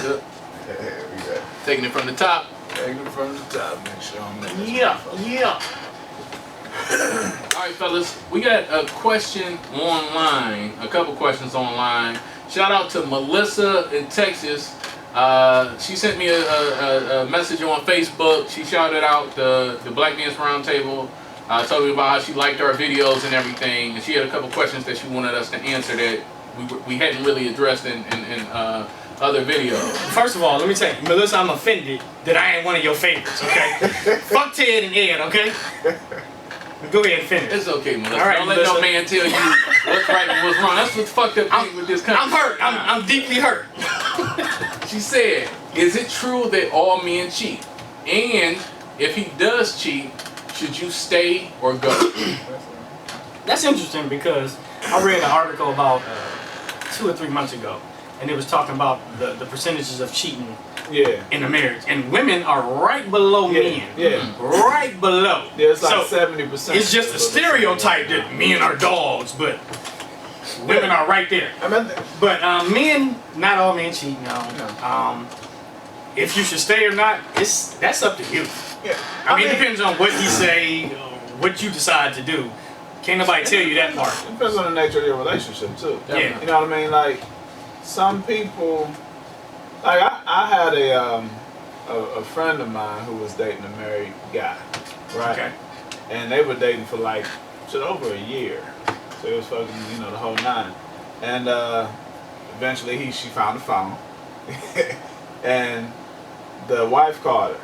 Good. Taking it from the top. Taking it from the top. Make sure I'm making Yeah. All right, fellas. We got a question online. A couple questions online. Shout out to Melissa in Texas. She sent me a message on Facebook. She shouted out the Black Man's Roundtable. Told me about how she liked our videos and everything. And she had a couple questions that she wanted us to answer that we hadn't really addressed in other videos. First of all, let me tell you, Melissa, I'm offended that I ain't one of your favorites, okay? Fuck Ted and Ed, okay? Go ahead and finish. It's okay, Melissa. All right, don't Melissa. let no man tell you what's right and what's wrong. That's what's fucked up thing with this country. I'm hurt. I'm deeply hurt. She said, is it true that all men cheat? And if he does cheat, should you stay or go? That's interesting because I read an article about 2 or 3 months ago, and it was talking about the percentages of cheating in a marriage, and women are right below men. Right below. Yeah, it's like 70%. It's just a stereotype that men are dogs, but women are right there. But men, not all men cheat. No. If you should stay or not, that's up to you. Yeah. I mean, it depends on what you say, what you decide to do. Can't nobody tell you that part. It depends on the nature of your relationship too. Yeah. You know what I mean? Like some people, like I had a friend of mine who was dating a married guy, right? Okay. And they were dating for like over a year. So it was fucking, the whole nine. And eventually she found the phone. And the wife called her.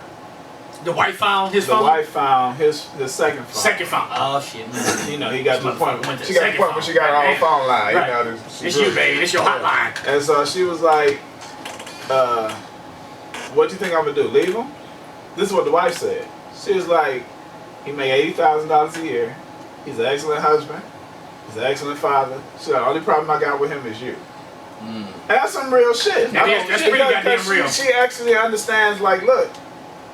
The wife found his phone? The wife found his second phone. Second phone. Oh shit. He got to the point where she got her own phone line. Right. It's you, baby. It's your hotline. And so she was like, what do you think I'm gonna do? Leave him? This is what the wife said. She was like, he made $80,000 a year. He's an excellent husband. He's an excellent father. She like, the only problem I got with him is you. And that's some real shit. That's pretty goddamn real. She actually understands, like, look,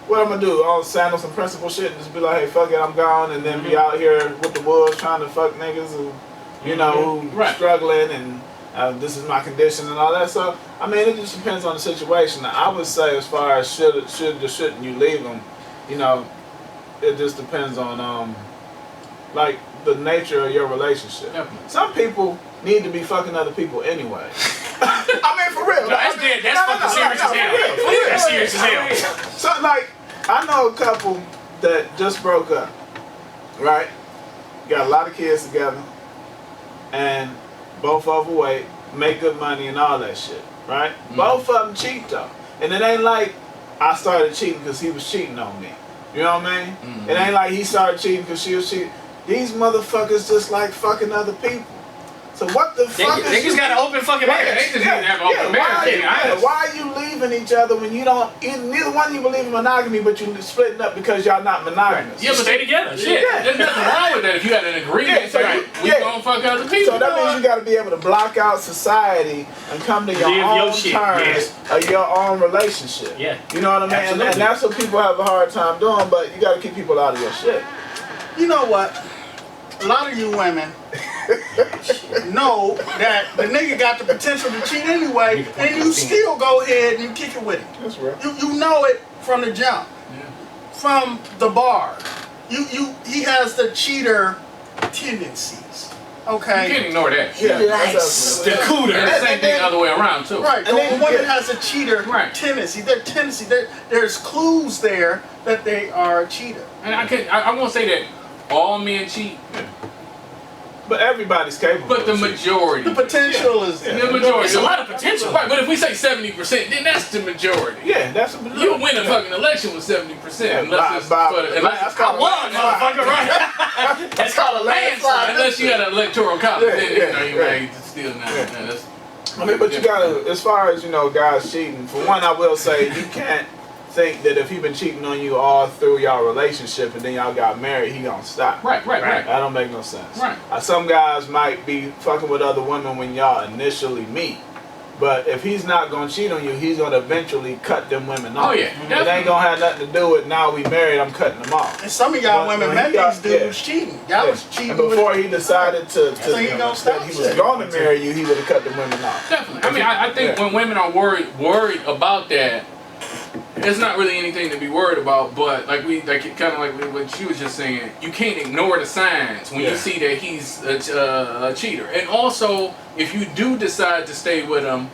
what I'm gonna do? I'll sandal some principle shit and just be like, hey, fuck it, I'm gone, and then be out here with the wolves trying to fuck niggas who, who struggling, and this is my condition and all that. So, I mean, it just depends on the situation. I would say, as far as should or shouldn't you leave them, it just depends on like the nature of your relationship. Definitely. Some people need to be fucking other people anyway. I mean, for real. No, that's dead. That's fucking serious as hell. That's serious as hell. So, like, I know a couple that just broke up, right? Got a lot of kids together, and both overweight, make good money and all that shit, right? Both of them cheat though. And it ain't like I started cheating because he was cheating on me. You know what I mean? It ain't like he started cheating because she was cheating. These motherfuckers just like fucking other people. So what the fuck They just got an open fucking marriage. They just need to have an open marriage. Why are you leaving each other when you don't, neither one of you believe in monogamy, but you splitting up because y'all not monogamous? Yeah, but stay together. Shit. There's nothing wrong with that if you had an agreement. We gonna fuck other people. So that means you got to be able to block out society and come to your own terms of your own relationship. Yeah. You know what I mean? Absolutely. And that's what people have a hard time doing, but you got to keep people out of your shit. You know what? A lot of you women know that the nigga got the potential to cheat anyway, and you still go ahead and you kick it with him. That's real. You know it from the jump, from the bar. He has the cheater tendencies. Okay. You can't ignore that. Yeah, He likes the cooter. And the same thing the other way around too. Right. And then The woman has a cheater tendency. There's clues there that they are a cheater. And I won't say that all men cheat, But everybody's capable. but the of cheating. majority. The potential is there. The majority. It's a lot of potential. Right, but if we say 70%, then that's the majority. Yeah, that's a You win a fucking election with 70%. Yeah, Unless it's by- for the, unless, that's called I won, motherfucker, right? That's called a landslide. unless you had an electoral college, then you yeah. may still not. That's, I mean, but you gotta, as far as, guys cheating, for one, I will say, you can't think that if he been cheating on you all through y'all relationship and then y'all got married, he gonna stop. right. That don't make no sense. Right. Some guys might be fucking with other women when y'all initially meet, But if he's not gonna cheat on you, he's gonna eventually cut them women off. Oh yeah, It ain't definitely. gonna have nothing to do with now we married, I'm cutting them off. And some of y'all When- women when met he got- these dudes yeah. cheating. Y'all was And cheating before he decided to So he gonna stop that he was shit. gonna marry you, he would have cut the women off. Definitely. I mean, I think when women are worried about that, it's not really anything to be worried about. But like what she was just saying, you can't ignore the signs when you see that he's a cheater. And also, if you do decide to stay with him,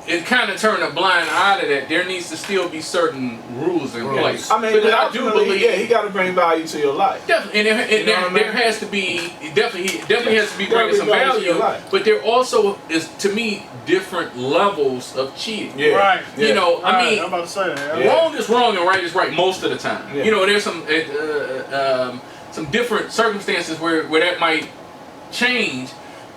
it kind of turned a blind eye to that. There needs to still be certain rules in place. I mean, Because I do believe he got to bring value to your life. Definitely, and there has to be he definitely has to be bringing some value. But there also is, to me, different levels of cheating. Yeah. Right. You know, I mean, I'm about to say that. Yeah. wrong is wrong and right is right most of the time. Yeah. You know, there's some different circumstances where that might change.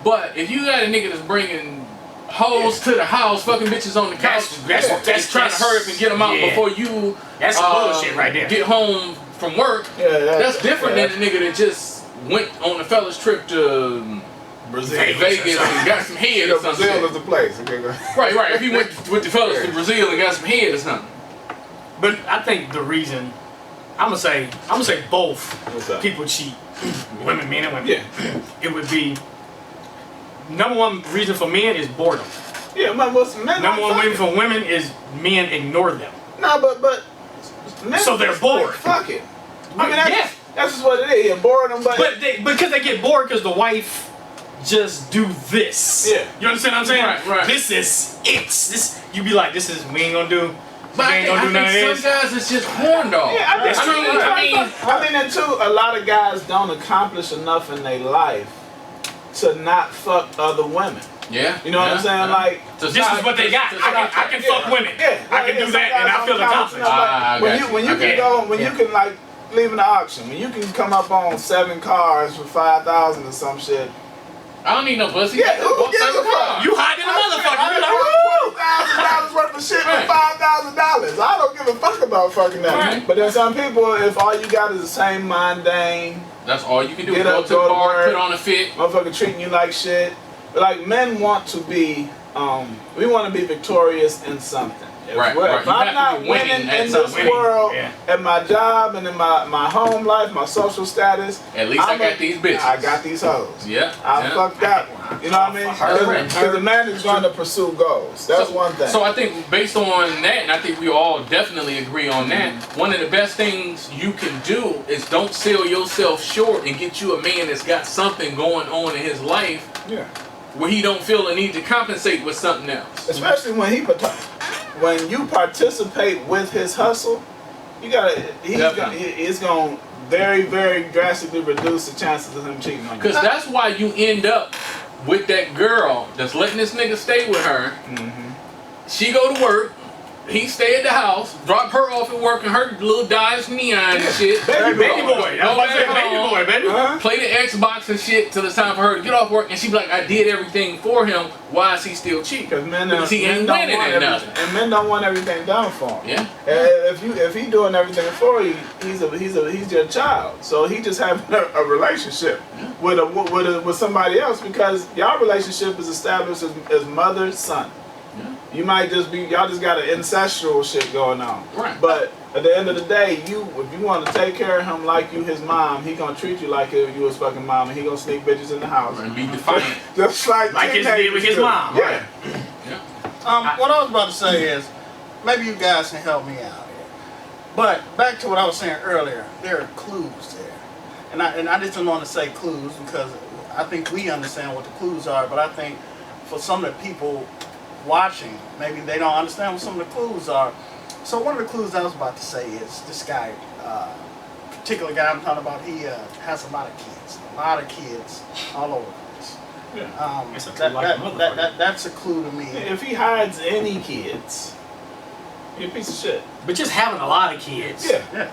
But if you got a nigga that's bringing hoes to the house, fucking bitches on the couch, that's trying to hurry up and get them out before you That's some bullshit right there. get home from work. That's different than the nigga that just went on a fella's trip to Vegas and got some head or something. Brazil is the place. Okay, go. Right. If he went with the fellas to Brazil and got some head or something. But I think the reason I'm gonna say both What's up? people cheat, women, men and women. Yeah. It would be number one reason for men is boredom. Yeah, man, what's men? Number one reason for women is men ignore them. No, but men So they're just like, bored. fuck it. I mean, Yeah. that's just what it is. You're boredom, but Because they get bored because the wife just do this. Yeah. You understand what I'm saying? Right. This is it. This you be like, this is we ain't gonna do. But we I ain't gonna do none of think this. some guys it's just horn dog. yeah, I mean, and too, a lot of guys don't accomplish enough in their life to not fuck other women. yeah. You know what I'm saying? Like, This is what they got. I can fuck women. yeah, I can do that and I feel accomplished. When you can go, when you can like leave an auction, when you can come up on 7 cars for 5,000 or some shit. I don't need no pussy. Yeah, who gives a fuck? You hiding a motherfucker. I You done like, $20,000 worth of shit Right. for $5,000. I don't give a fuck about fucking that. Right. But then some people, if all you got is the same mundane, That's all you can do. Get Go up, to the go to bar, work. put on a fit. motherfucker treating you like shit. But like men want to be, we want to be victorious in something. If, Right, we're- right. if You have I'm to not be winning winning at in this something. world, Yeah. at my job and in my home life, my social status, At least I got these bitches. I got these hoes. Yeah. I yeah. fucked that one. You know what I mean? Her. Because the man is going to pursue goals. That's one thing. So I think based on that, and I think we all definitely agree on that, one of the best things you can do is don't sell yourself short and get you a man that's got something going on in his life yeah. where he don't feel a need to compensate with something else. Especially when when you participate with his hustle, you gotta. It's gonna very, very drastically reduce the chances of him cheating on you. Because that's why you end up with that girl that's letting this nigga stay with her. She go to work. He stay at the house, drop her off at work in her little Dodge Neon and shit. Baby boy. That's what I said, baby boy, baby. Huh? Play the Xbox and shit till it's time for her to get off work, and she be like, I did everything for him. Why is he still cheating? Because men he ain't don't winning want at nothing. and men don't want everything done for him. Yeah. If he doing everything for you, he's your child. So he just having a relationship with somebody else because y'all relationship is established as mother son. You might just be y'all just got an incestual shit going on. Right. But at the end of the day, if you want to take care of him like you his mom, he gonna treat you like if you his fucking mom, and he gonna sneak bitches in the house. And be defiant. Just like his did with his do. mom. Yeah. What I was about to say is, maybe you guys can help me out here. But back to what I was saying earlier, there are clues there, and I didn't want to say clues because I think we understand what the clues are, but I think for some of the people watching, maybe they don't understand what some of the clues are. So one of the clues I was about to say is this guy, particular guy I'm talking about, he has a lot of kids all over the place. Yeah. It's a clue like a motherfucker. That's a clue to me. If he hides any kids, he's a piece of shit. But just having a lot of kids. Yeah.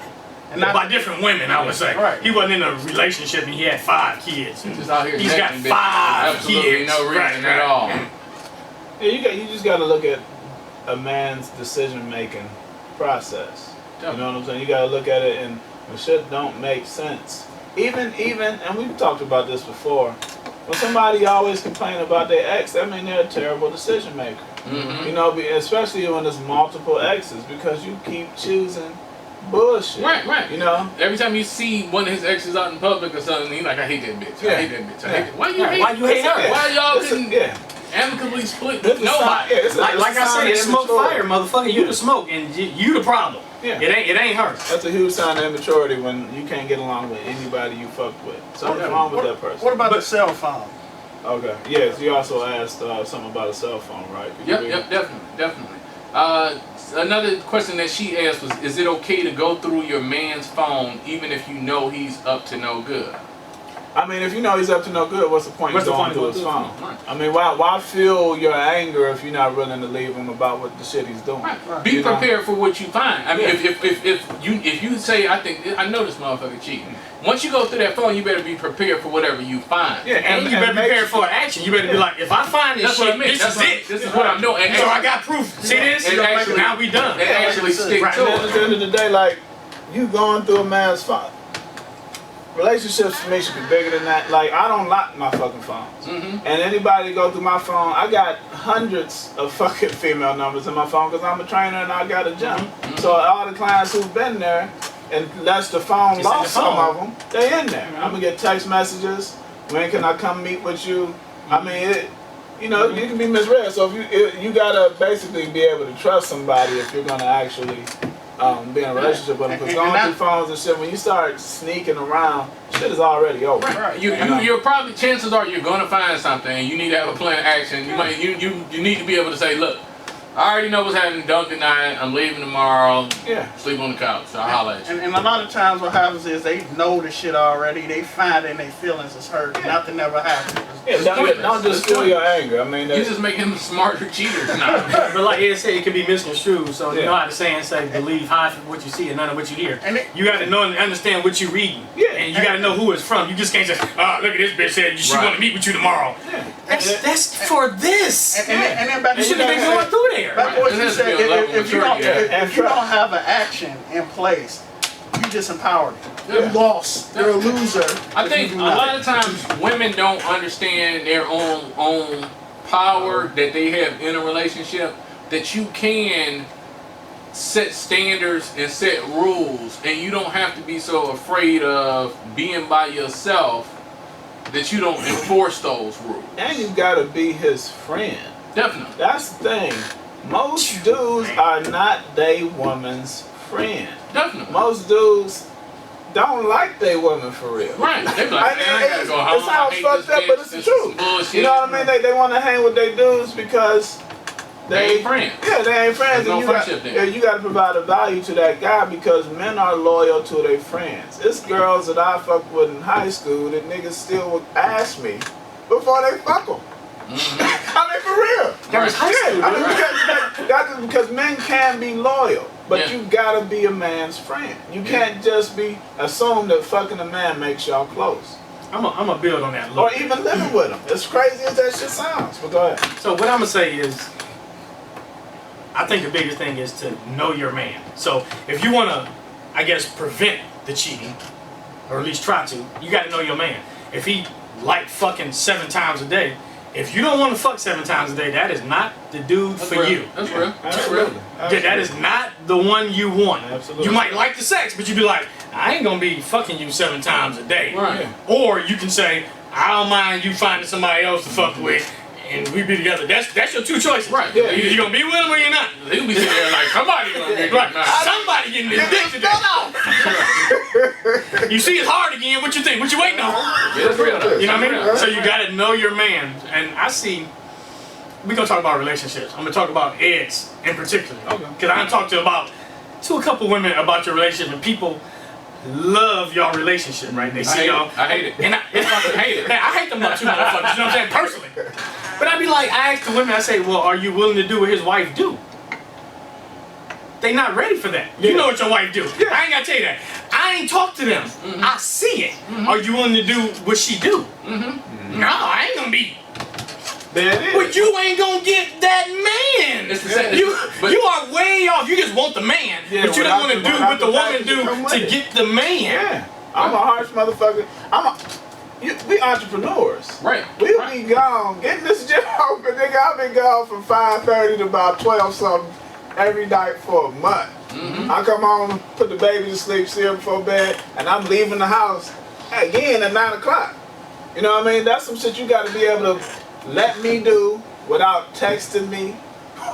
And By different women, I would say. Right. He wasn't in a relationship and he had 5 kids. Just out here He's got necking bitches. 5 Absolutely kids. no reason Right, at all. Yeah, you just got to look at a man's decision making process. You know what I'm saying? You got to look at it, and when shit don't make sense. Even, and we've talked about this before. when somebody always complain about their ex, that means they're a terrible decision maker. Mm-hmm. You know, especially when there's multiple exes, because you keep choosing bullshit. Right. You know? Every time you see one of his exes out in public or something, he's like, I hate that bitch. I hate that bitch. I hate that. Why you hate her? Why y'all couldn't amicably split with nobody? Like I said, it's smoke fire, motherfucker. You the smoke, and you the problem. Yeah. It ain't her. That's a huge sign of immaturity when you can't get along with anybody you fucked with. Something's wrong with that person. What about the cell phone? Okay. Yes, you also asked something about a cell phone, right? Yep, definitely. Another question that she asked was, is it okay to go through your man's phone even if you know he's up to no good? I mean, if you know he's up to no good, what's the point of going through his phone? Right. I mean, why feel your anger if you're not willing to leave him about what the shit he's doing? Right. Be prepared for what you find. I mean, if you say, I know this motherfucker cheating. Once you go through that phone, you better be prepared for whatever you find. Yeah, and you better be prepared for action. You better be like, if I find this shit, this is it. This is what I'm doing. So I got proof. See this? And actually, now we done. And actually stick to At the end of the day, like, you going through a man's phone. Relationships for me should be bigger than that. Like, I don't lock my fucking phones. Mm-hmm. And anybody go through my phone, I got hundreds of fucking female numbers in my phone because I'm a trainer and I got a gym. Mm-hmm. So all the clients who've been there, and that's the phone lost some of them, they in there. I'm gonna get text messages. When can I come meet with you? I mean, you can be misread. So if you gotta basically be able to trust somebody if you're gonna actually be in a relationship with them. Because going through phones and shit, when you start sneaking around, shit is already over. Right. You're probably, chances are you're gonna find something and you need to have a plan of action. You need to be able to say, look, I already know what's happening. Don't deny it. I'm leaving tomorrow. Yeah. Sleep on the couch. I'll holler at you. And a lot of times what happens is they know the shit already. They find it and their feelings is hurt. Yeah. Nothing ever happened. Yeah, don't just feel your anger. I mean, You just make him smarter cheaters now. But like Ed said, it can be misconstrued. So you know how the saying say, believe half of what you see and none of what you hear. And you got to know and understand what you're reading. Yeah. And you got to know who it's from. You just can't say, oh, look at this bitch said she want to meet with you tomorrow. Yeah. That's for this. And then back you should have been going through there. Back to what you said, if you don't have an action in place, you just empowered. You're lost. You're a loser. I think a lot of times women don't understand their own power that they have in a relationship, that you can set standards and set rules, and you don't have to be so afraid of being by yourself that you don't enforce those rules. And you gotta be his friend. Definitely. That's the thing. Most dudes are not they woman's friend. Definitely. Most dudes don't like they woman for real. Right. They be like, man, I gotta go home. It sounds fucked up, but it's the truth. Bullshit. You know what I mean? They want to hang with their dudes because they ain't friends. Yeah, they ain't friends. There's no friendship there. You got to provide a value to that guy because men are loyal to their friends. It's girls that I fucked with in high school that niggas still would ask me before they fuck them. Mm-hmm. I mean, for real. That was high school. I mean, because men can be loyal, but you gotta be a man's friend. You can't just assume that fucking a man makes y'all close. I'm gonna build on that. Or even living with him. As crazy as that shit sounds. But go ahead. So what I'm gonna say is, I think the biggest thing is to know your man. So if you wanna, I guess, prevent the cheating, or at least try to, you gotta know your man. If he like fucking 7 times a day, if you don't want to fuck 7 times a day, that is not the dude for real. you. That's real. That's Absolutely. real. That is not the one you want. Absolutely. You might like the sex, but you be like, I ain't gonna be fucking you 7 times a day. Right. Yeah. Or you can say, I don't mind you finding somebody else to fuck with, and we be together. That's your 2 choices. Right. Yeah. You gonna be with him or you're not. He'll be sitting there like, somebody gonna be Right. right. Somebody getting this dick today. You see it's hard again. What you think? What you waiting on? Yeah, that's real. You know what I mean? That's So real. you gotta know your man. And I see, we gonna talk about relationships. I'm gonna talk about Ed's in particular. Okay. Cause I done talked to a couple women about your relationship, and people love y'all relationship, right? They see y'all. I hate it. And I fucking hate it. Man, I hate them about you motherfuckers, you know what I'm saying? Personally. But I be like, I ask the women, I say, well, are you willing to do what his wife do? They not ready for that. You know what your wife do. Yeah. I ain't gotta tell you that. I ain't talk to them. I see it. Are you willing to do what she do? No, I ain't gonna be. There it is. But you ain't gonna get that man. It's the same. You But- are way off. You just want the man, Yeah, but you don't want to do without what the the woman package do come with to it. get the man. Yeah. I'm a harsh motherfucker. we entrepreneurs. Right. We'll right. be gone. Getting this gym open, nigga. I've been gone from 5:30 to about 12 something every night for a month. Mm-hmm. I come home, put the baby to sleep, see her before bed, and I'm leaving the house again at 9 o'clock. You know what I mean? That's some shit you got to be able to let me do without texting me,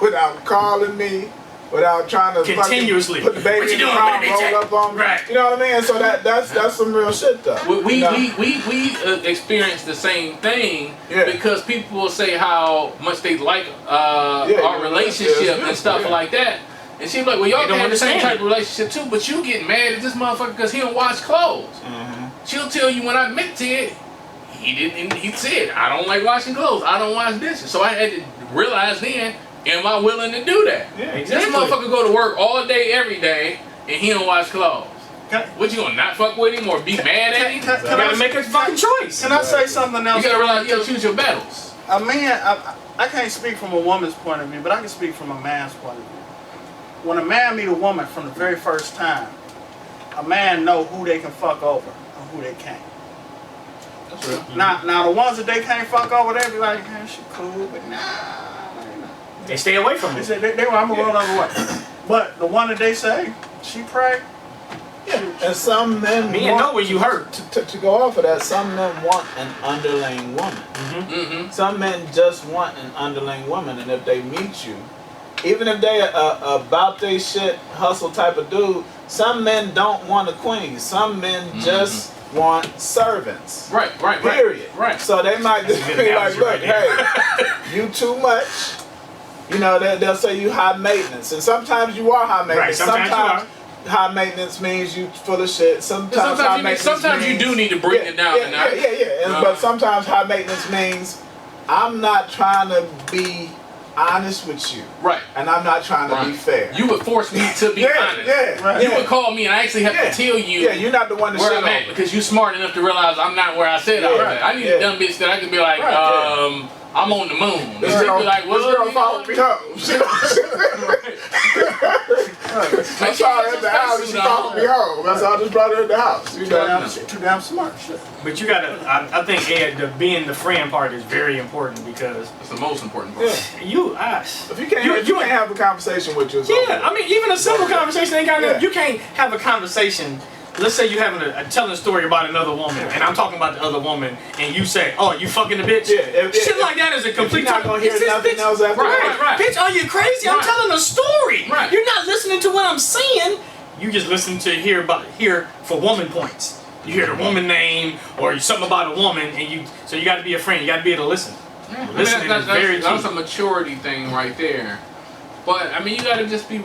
without calling me, without trying to continuously put the baby in the car, roll up on me. Right. You know what I mean? So that's some real shit though. We you know? experience the same thing Yeah. because people will say how much they like Yeah, our relationship and stuff yeah. like that. And she's like, well, y'all They don't have the same understand type of relationship too, but you get mad at this motherfucker because he don't wash clothes. Mm-hmm. She'll tell you when I met Ted, he said, I don't like washing clothes, I don't wash dishes. So I had to realize then, am I willing to do that? Yeah, This exactly. motherfucker go to work all day, every day, and he don't wash clothes. What, you gonna not fuck with him or be mad at him? You gotta make a fucking choice. Can I say something else? You gotta realize you gotta choose your battles. A man, I can't speak from a woman's point of view, but I can speak from a man's point of view. When a man meet a woman from the very first time, a man know who they can fuck over and who they can't. That's real. Now the ones that they can't fuck over, they be like, man, she cool, but nah. They stay away from They it. say I'm gonna roll another way. But the one that they say she pray, Yeah. And some men Me and know where you hurt. to go off of that, some men want an underling woman. Mm-hmm. Some men just want an underling woman, and if they meet you, even if they about they shit hustle type of dude, some men don't want a queen. Some men just want servants. Right. Period. Right. So they might just That's a be good like, analogy look, right hey, you too much. You know, they'll say you high maintenance, and sometimes you are high maintenance. Right, sometimes you high maintenance means you full of shit. Sometimes high maintenance Sometimes you means, do need to bring it down a notch. Yeah. But sometimes high maintenance means I'm not trying to be honest with you, Right. and I'm not trying to be fair. You would force me to be honest. Right. You would call me and I actually have to tell you Yeah, you're not the one to where shit I'm at on. because you're smart enough to realize I'm not where I said I was at. I need a dumb bitch that I can be like, I'm on the moon. This And she'd girl, be like, this girl followed me home. I'm sorry, at the house, she followed me home. That's how I just brought her in the house. You know? too damn smart. Shit. But you gotta, I think being the friend part is very important because That's the most important part. If you can't have a conversation with you, it's yeah, over. I mean, even a simple conversation ain't got nothing. Yeah. You can't have a conversation. Let's say you're having telling a story about another woman, and I'm talking about the other woman, and you say, "Oh, you fucking the bitch." Yeah, Shit like that is a complete. you're not gonna hear nothing else after that. Right. Bitch, are you crazy? I'm Right. telling a story. Right. You're not listening to what I'm saying. You just listen to hear for woman points. You hear the woman name or something about a woman, and so you got to be a friend. You got to be able to listen. Listening is very key. That's a maturity thing right there. But I mean, you gotta just be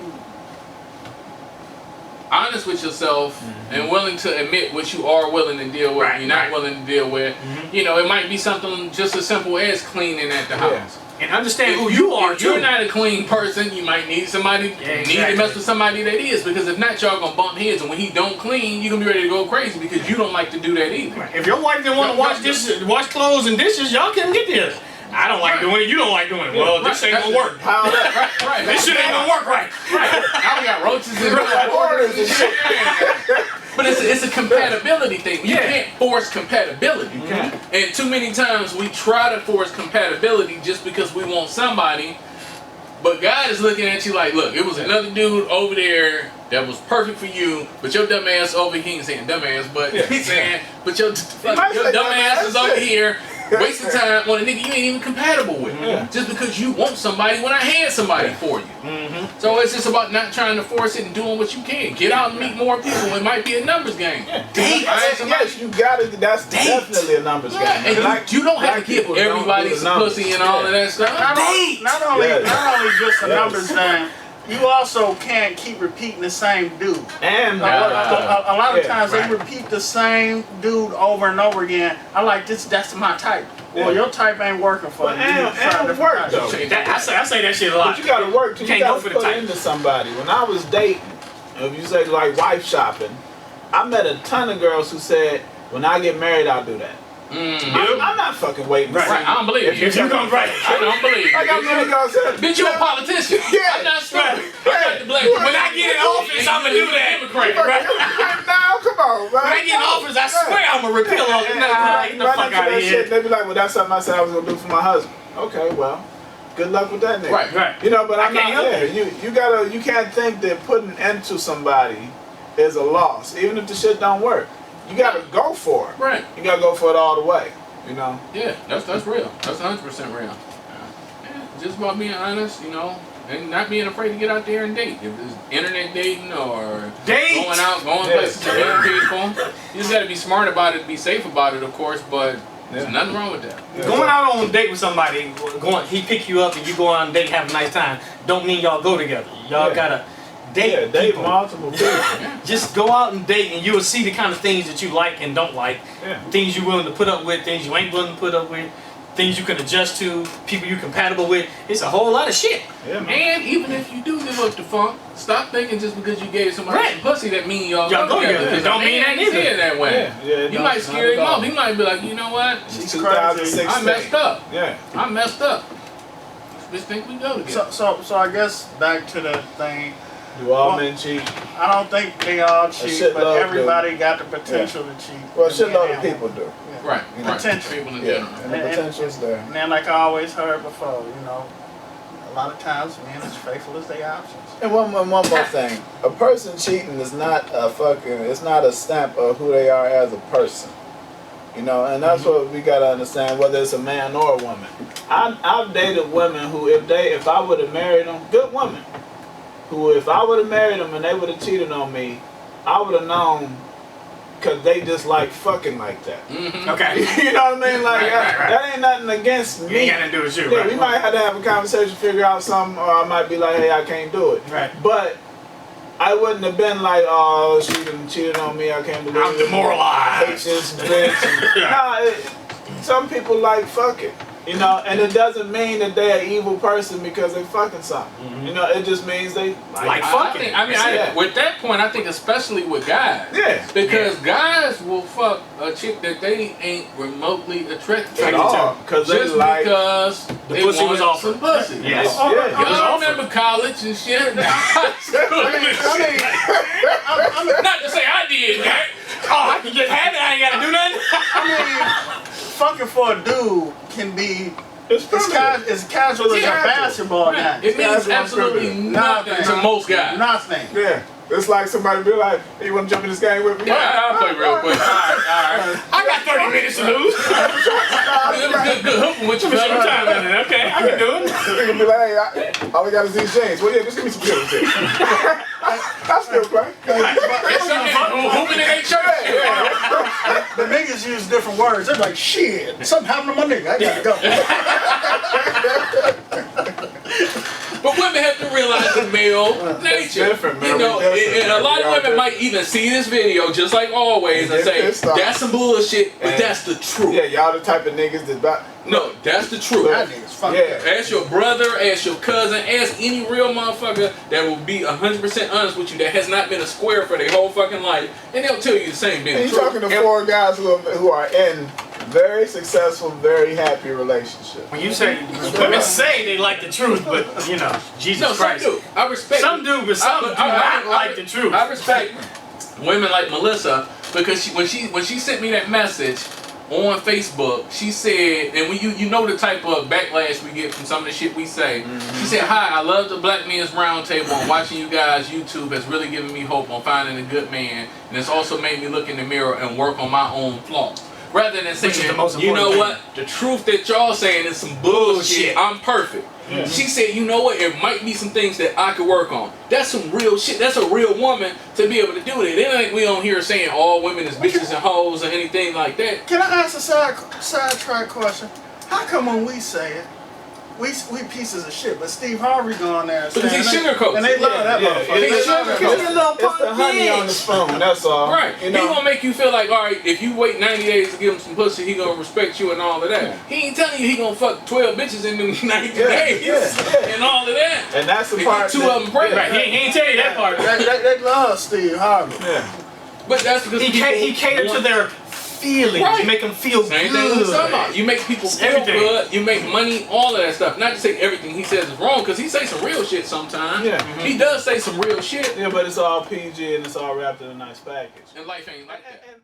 honest with yourself and willing to admit what you are willing to deal with and you're not willing to deal with. You know, it might be something just as simple as cleaning at the house. And understand who you are If too. you're not a clean person, you might need somebody need to mess with somebody that is, because if not, y'all gonna bump heads, and when he don't clean, you gonna be ready to go crazy because you don't like to do that either. If your wife didn't want to wash clothes and dishes, y'all couldn't get this. I don't like doing it. You don't like doing it. Well, this ain't gonna work. Right. This shit ain't gonna work right. Now we got roaches and Orders and shit. But it's a compatibility thing. You Yeah. can't force compatibility. You can't. And too many times we try to force compatibility just because we want somebody, but God is looking at you like, look, it was another dude over there that was perfect for you, but your dumb ass over here, he ain't saying dumb ass, but he's saying, but your dumb ass is over here wasting time on a nigga you ain't even compatible with. Just because you want somebody when I had somebody for you. So it's just about not trying to force it and doing what you can. Get out and meet more people. It might be a numbers game. Date. Yes, you gotta. That's definitely a numbers game. And you don't have to give everybody some pussy and all of that stuff. Not only just a numbers game, you also can't keep repeating the same dude. And A lot of times they repeat the same dude over and over again. I like this. That's my type. Well, your type ain't working for you. And work though. I say that shit a lot. But you gotta work. You can't gotta go for the put type. into somebody. When I was dating, if you say like wife shopping, I met a ton of girls who said, "When I get married, I'll do that." I'm not fucking waiting. to see Right, I don't believe if you. you come right. I don't believe Like I'm you. really gonna say, Bitch, you a politician. Yeah. I'm not stupid. I got the black. When I get in office, I'm gonna do that. Democrat. right now, come come on, man. When I get offers, I swear I'm gonna repeal all that. Nah, get the fuck out of here. They be like, well, that's something I said I was gonna do for my husband. Okay, well, good luck with that nigga. Right. You know, but I'm can't not help there. You can't think that putting into somebody is a loss, even if the shit don't work. You gotta go for it. Right. You gotta go for it all the way. You know. Yeah, that's real. That's 100% real. Yeah, just about being honest, you know, and not being afraid to get out there and date. If it's internet dating or going out, going places to meet people, you just gotta be smart about it, be safe about it, of course. But there's nothing wrong with that. Yeah. Going out on a date with somebody, he pick you up and you go on a date, have a nice time, don't mean y'all go together. Y'all gotta date people. Multiple people. Just go out and date and you will see the kind of things that you like and don't like. Yeah. Things you're willing to put up with, things you ain't willing to put up with, things you can adjust to, people you're compatible with. It's a whole lot of shit. Yeah, man. And even if you do live up to funk, stop thinking just because you gave somebody some pussy that mean y'all go together. It don't mean that neither. either. That way. Yeah, You might scare him off. He might be like, you know what? She's 2016. I messed up. Yeah. I messed up. Just think we go together. So I guess back to the thing. Do all men cheat? I don't think they all cheat, shitload but everybody got the potential to cheat. Well, a shitload of people do. Right. You know, potential. People in Yeah, general. and the potential's there. And then, like I always heard before, you know, a lot of times men is faithful as their options. And one more thing. A person cheating is not it's not a stamp of who they are as a person. You know, and that's what we gotta understand, whether it's a man or a woman. I've dated women who, if I would have married them, good women, who if I would have married them and they would have cheated on me, I would have known, because they just like fucking like that. Okay. You know what I mean? Like, Right. that ain't nothing against me. You ain't got nothing to do with you, Yeah, right? we might have to have a conversation, figure out something, or I might be like, hey, I can't do it. Right. But I wouldn't have been like, oh, she done cheated on me, I can't believe I'm it. demoralized. Hate this bitch. Nah, some people like fucking. You know, and it doesn't mean that they're an evil person because they fucking something. You know, it just means they Like fucking. With that point, I think especially with guys. Yeah. Because guys will fuck a chick that they ain't remotely attracted to. At all. Because they Just like. because The they pussy was wanted offered. some pussy. Yes. Y'all remember college and shit? Not to say I did, right? Oh, I can just have it. I ain't gotta do nothing. I mean, fucking for a dude can be It's as casual as a basketball now. It means absolutely nothing to most guys. Nothing. Yeah. It's like somebody be like, hey, you want to jump in this game with me? Yeah, I'll play real quick. All right. I got 30 minutes to lose. It was good hooping with you, Put some fella. time in it. Okay, I can do it. They gonna be like, hey, all we got is these James. Well, yeah, just give me some kills here. I still play. It's something hooping in their church. The niggas use different words. They're like, shit, something happened to my nigga. I gotta go. But women have to realize the male nature. different, man. You know, Different. and a lot of women might even see this video just like always and say, that's some bullshit, but that's the truth. Yeah, y'all the type of niggas that No, that's the truth. That nigga's fucking. Yeah. Ask your brother, ask your cousin, ask any real motherfucker that will be 100% honest with you that has not been a square for their whole fucking life, and they'll tell you the same damn And truth. you're talking to four guys who are in very successful, very happy relationships. When you say, women say they like the truth, but, you know, Jesus No, some Christ. do. I respect Some it. do, but some do not like the truth. I respect women like Melissa because when she sent me that message on Facebook, she said, and when you know the type of backlash we get from some of the shit we say, she said, hi, I love the Black Men's Roundtable, and watching you guys YouTube has really given me hope on finding a good man, and it's also made me look in the mirror and work on my own flaws. Rather than saying, the most you know important what, the truth that y'all saying is some bullshit, I'm perfect. She said, you know what, it might be some things that I could work on. That's some real shit. That's a real woman to be able to do that. It ain't like we on here saying all women is bitches and hoes or anything like that. Can I ask a sidetrack question? How come when we say it, we pieces of shit, but Steve Harvey going there and Because he saying sugarcoats. and they love that Yeah, motherfucker. He it's sugarcoats. it's the honey on the spoon, that's all. Right. You He know, gonna make you feel like, all right, if you wait 90 days to give him some pussy, he gonna respect you and all of that. He ain't telling you he gonna fuck 12 bitches in them 90 days and all of that. and that's the And part. get two of them pregnant. Right, he ain't tell you that part. They love Steve Harvey. Yeah. But that's because He catered to their feelings. Right. You make them feel Same thing we good. talking about. You make people feel Everything. good. You make money. All of that stuff. Not to say everything he says is wrong, because he say some real shit sometimes. Yeah. He does say some real shit. Yeah, but it's all PG and it's all wrapped in a nice package. And life ain't like that. And